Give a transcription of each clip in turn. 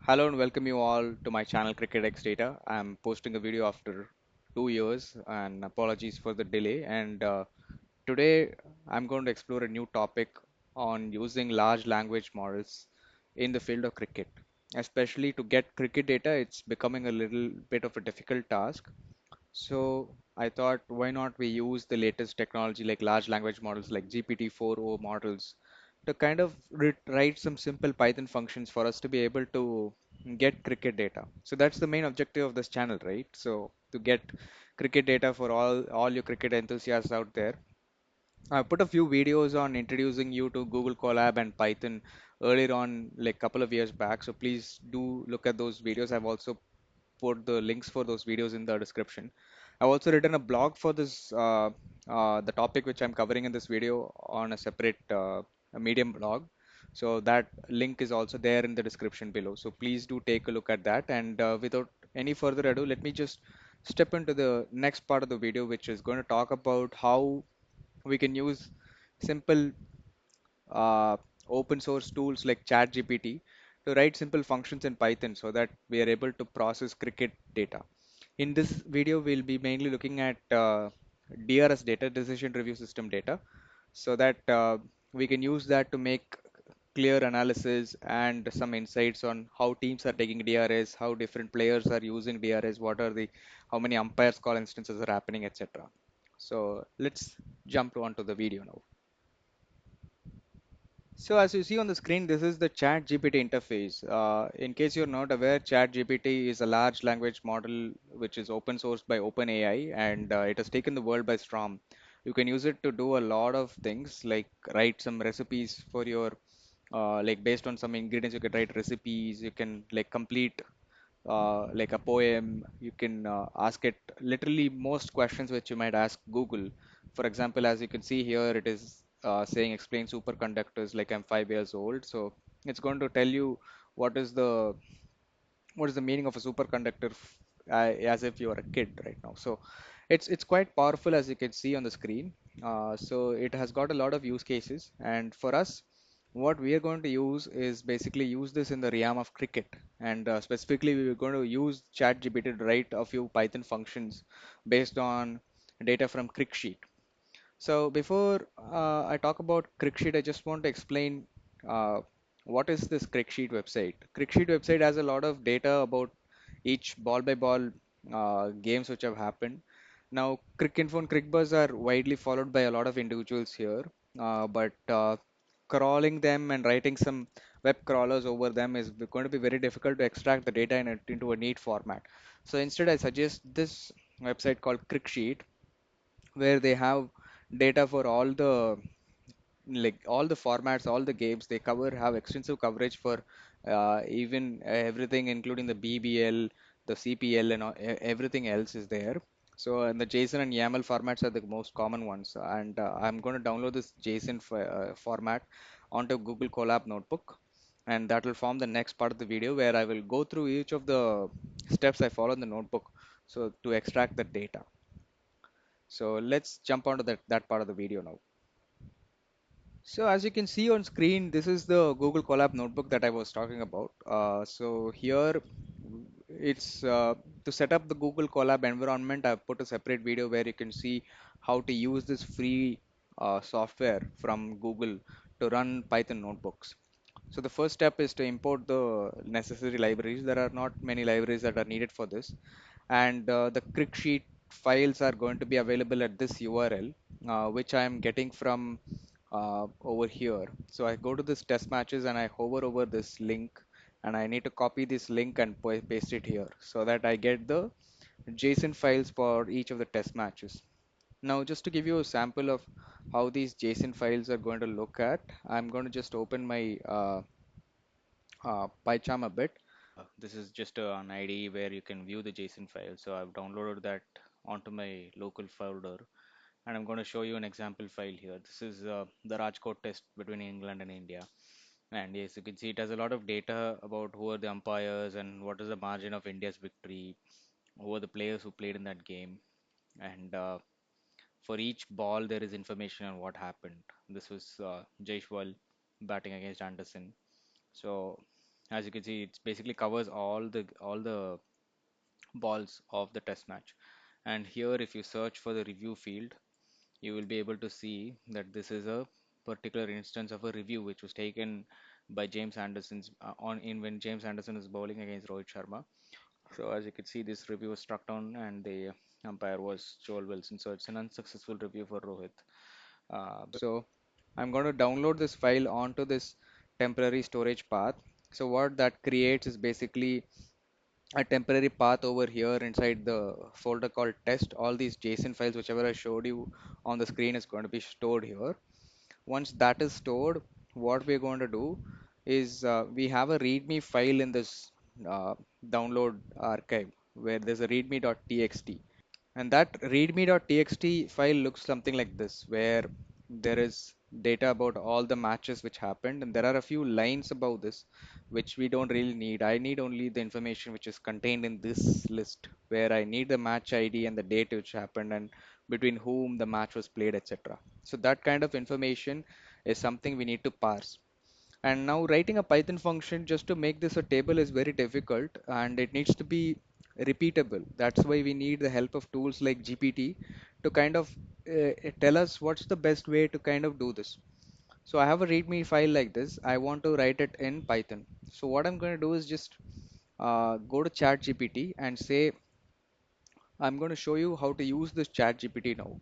Hello and welcome you all to my channel Cricket Data. I'm posting a video after 2 years and apologies for the delay. And Today I'm going to explore a new topic on using large language models in the field of cricket. Especially to get cricket data, it's becoming a little bit of a difficult task. So I thought, why not we use the latest technology like large language models like GPT-4o models to kind of write some simple Python functions for us to be able to get cricket data. So that's the main objective of this channel, right? So to get cricket data for all your cricket enthusiasts out there. I put a few videos on introducing you to Google Colab and Python earlier on, like couple of years back. So please do look at those videos. I've also put the links for those videos in the description. I've also written a blog for the topic which I'm covering in this video on a separate a Medium blog. So that link is also there in the description below. So please do take a look at that. And without any further ado, let me just step into the next part of the video, which is going to talk about how we can use simple uh, open source tools like ChatGPT to write simple functions in Python so that we are able to process cricket data. In this video, we'll be mainly looking at DRS data, decision review system data, so that we can use that to make clear analysis and some insights on how teams are taking DRS, how different players are using DRS, how many umpires call instances are happening, etc. So let's jump onto the video now. So as you see on the screen, this is the Chat GPT interface. In case you're not aware, Chat GPT is a large language model which is open sourced by OpenAI and it has taken the world by storm. You can use it to do a lot of things like write some recipes for your like based on some ingredients you can write recipes, you can like complete like a poem, you can ask it literally most questions which you might ask Google. For example, as you can see here, it is saying explain superconductors like I'm 5 years old. So it's going to tell you what is the meaning of a superconductor as if you are a kid right now. So it's quite powerful as you can see on the screen. So it has got a lot of use cases, and for us, what we are going to use is basically use this in the realm of cricket, and specifically we are going to use ChatGPT to write a few Python functions based on data from Cricsheet. So before I talk about Cricsheet, I just want to explain uh, what is this Cricsheet website. Cricsheet website has a lot of data about each ball by ball games which have happened. Now, Cricinfo and Cricbuzz are widely followed by a lot of individuals here, but crawling them and writing some web crawlers over them is going to be very difficult to extract the data into a neat format. So instead, I suggest this website called Cricsheet, where they have data for all the formats, all the games they cover, have extensive coverage for even everything, including the BBL, the CPL, and everything else is there. So, and the JSON and YAML formats are the most common ones. And I'm going to download this JSON format onto Google Colab Notebook, and that will form the next part of the video where I will go through each of the steps I follow in the notebook so to extract the data. So let's jump onto that part of the video now. So as you can see on screen, this is the Google Colab notebook that I was talking about. So here it's to set up the Google Colab environment. I've put a separate video where you can see how to use this free software from Google to run Python notebooks. So the first step is to import the necessary libraries. There are not many libraries that are needed for this, and the Cricsheet files are going to be available at this URL, which I am getting from over here. So I go to this test matches and I hover over this link, and I need to copy this link and paste it here so that I get the JSON files for each of the test matches. Now, just to give you a sample of how these JSON files are going to look at, I'm going to just open my PyCharm a bit. This is just an IDE where you can view the JSON file. So I've downloaded that onto my local folder, and I'm going to show you an example file here. This is the Rajkot test between England and India. And yes, you can see it has a lot of data about who are the umpires and what is the margin of India's victory, who are the players who played in that game. And for each ball, there is information on what happened. This was Jaiswal batting against Anderson. So As you can see, it basically covers all the balls of the test match. And here, if you search for the review field, you will be able to see that this is a particular instance of a review which was taken by James Anderson's on in when James Anderson is bowling against Rohit Sharma. So as you can see, this review was struck down, and the umpire was Joel Wilson. So it's an unsuccessful review for Rohit. So I'm going to download this file onto this temporary storage path. So what that creates is basically a temporary path over here inside the folder called test. All these JSON files, whichever I showed you on the screen, is going to be stored here. Once that is stored, what we're going to do is we have a README file in this uh, download archive where there's a readme.txt. And that readme.txt file looks something like this, where there is data about all the matches which happened, and there are a few lines about this which we don't really need. I need only the information which is contained in this list, where I need the match ID and the date which happened and between whom the match was played, etc. So that kind of information is something we need to parse. And now writing a Python function just to make this a table is very difficult, and it needs to be repeatable. That's why we need the help of tools like GPT to kind of tell us what's the best way to kind of do this. So I have a README file like this. I want to write it in Python. So what I'm going to do is just go to ChatGPT and say, I'm going to show you how to use this ChatGPT now.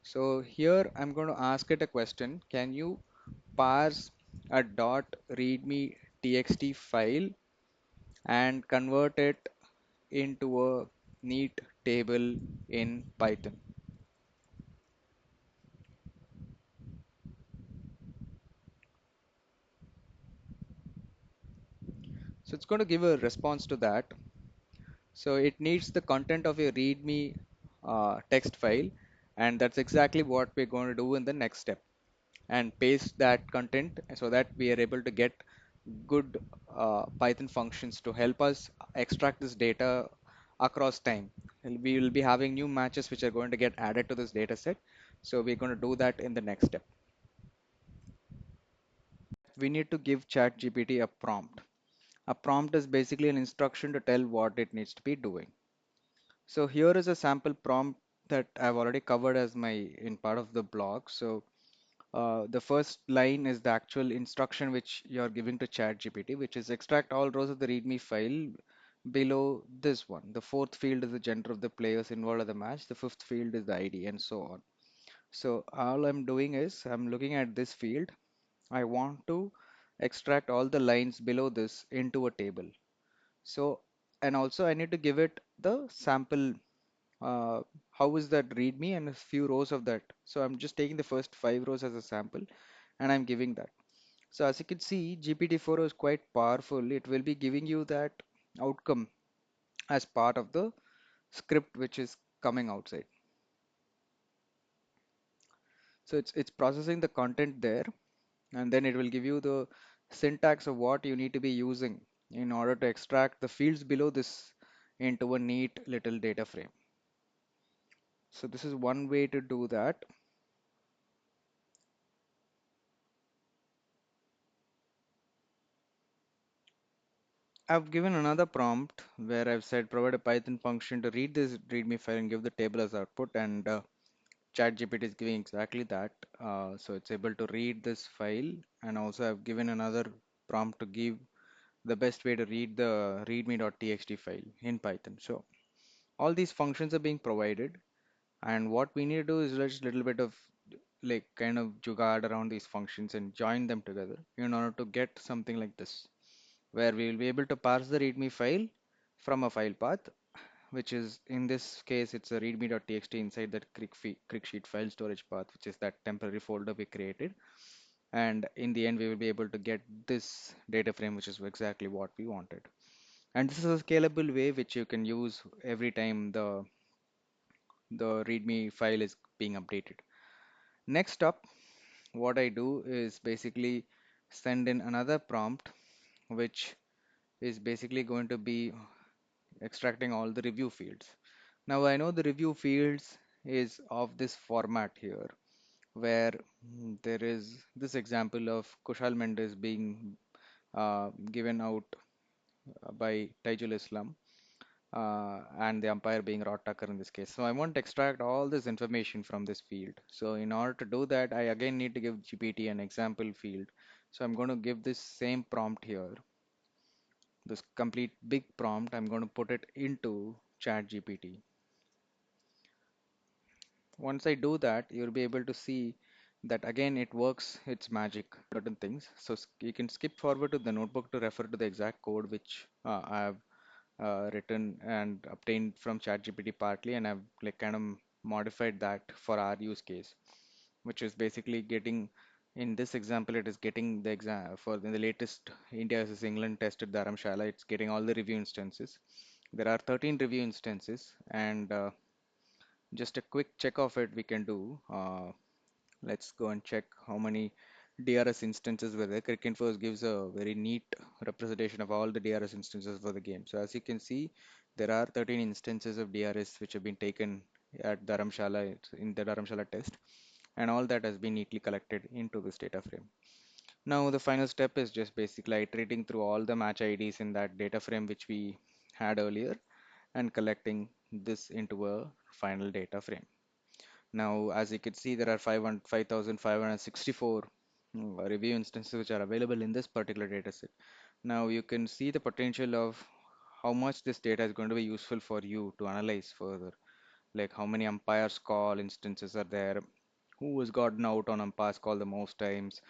So here I'm going to ask it a question. Can you parse a dot readme txt file and convert it into a neat table in Python? So it's going to give a response to that. So it needs the content of your readme text file, and that's exactly what we're going to do in the next step, and paste that content so that we are able to get good Python functions to help us extract this data across time. And we will be having new matches which are going to get added to this data set. So we're going to do that in the next step. We need to give ChatGPT a prompt. A prompt is basically an instruction to tell what it needs to be doing. So here is a sample prompt that I've already covered as my in part of the blog. So the first line is the actual instruction which you're giving to ChatGPT, which is extract all rows of the README file below this one. The fourth field is the gender of the players involved in the match. The fifth field is the ID, and so on. So all I'm doing is I'm looking at this field. I want to extract all the lines below this into a table. So, and also I need to give it the sample. Uh, how is that README and a few rows of that. So I'm just taking the first 5 rows as a sample and I'm giving that. So as you can see, GPT-4 is quite powerful. It will be giving you that outcome as part of the script which is coming outside. So it's processing the content there, and then it will give you the syntax of what you need to be using in order to extract the fields below this into a neat little data frame. So this is one way to do that. I've given another prompt where I've said provide a Python function to read this README file and give the table as output, and ChatGPT is giving exactly that. So it's able to read this file, and also I've given another prompt to give the best way to read the readme.txt file in Python. So all these functions are being provided, and what we need to do is just a little bit of like kind of jugad around these functions and join them together in order to get something like this, where we will be able to parse the readme file from a file path, which is in this case it's a readme.txt inside that Cricsheet file storage path, which is that temporary folder we created. And in the end, we will be able to get this data frame, which is exactly what we wanted. And this is a scalable way which you can use every time the README file is being updated. Next up, what I do is basically send in another prompt, which is basically going to be extracting all the review fields. Now I know the review fields is of this format here, where there is this example of Kushal Mendes being given out by Taijul Islam, and the umpire being Rod Tucker in this case. So I want to extract all this information from this field. So in order to do that, I again need to give GPT an example field. So I'm going to give this same prompt here, this complete big prompt. I'm going to put it into Chat GPT. Once I do that, you'll be able to see that again it works its magic certain things. So you can skip forward to the notebook to refer to the exact code which I have written and obtained from ChatGPT partly, and I've like kind of modified that for our use case, which is basically getting in this example, it is getting the exam for the latest India versus England test at Dharamshala. It's getting all the review instances. There are 13 review instances, and just a quick check of it we can do. Let's go and check how many DRS instances were there. Cricinfo gives a very neat representation of all the DRS instances for the game. So as you can see, there are 13 instances of DRS which have been taken at Dharamshala in the Dharamshala test, and all that has been neatly collected into this data frame. Now the final step is just basically iterating through all the match IDs in that data frame which we had earlier and collecting this into a final data frame. Now, as you can see, there are 5,564 review instances which are available in this particular dataset. Now, you can see the potential of how much this data is going to be useful for you to analyze further. Like how many umpires call instances are there, who has gotten out on umpires call the most times,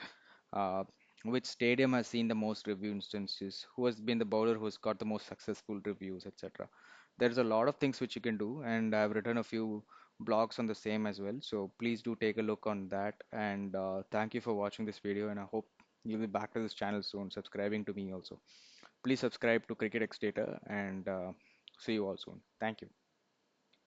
uh, which stadium has seen the most review instances, who has been the bowler who has got the most successful reviews, etc. There's a lot of things which you can do, and I've written a few blogs on the same as well. So please do take a look on that. And thank you for watching this video. And I hope you'll be back to this channel soon, subscribing to me also. Please subscribe to Cricket X Data, and see you all soon. Thank you.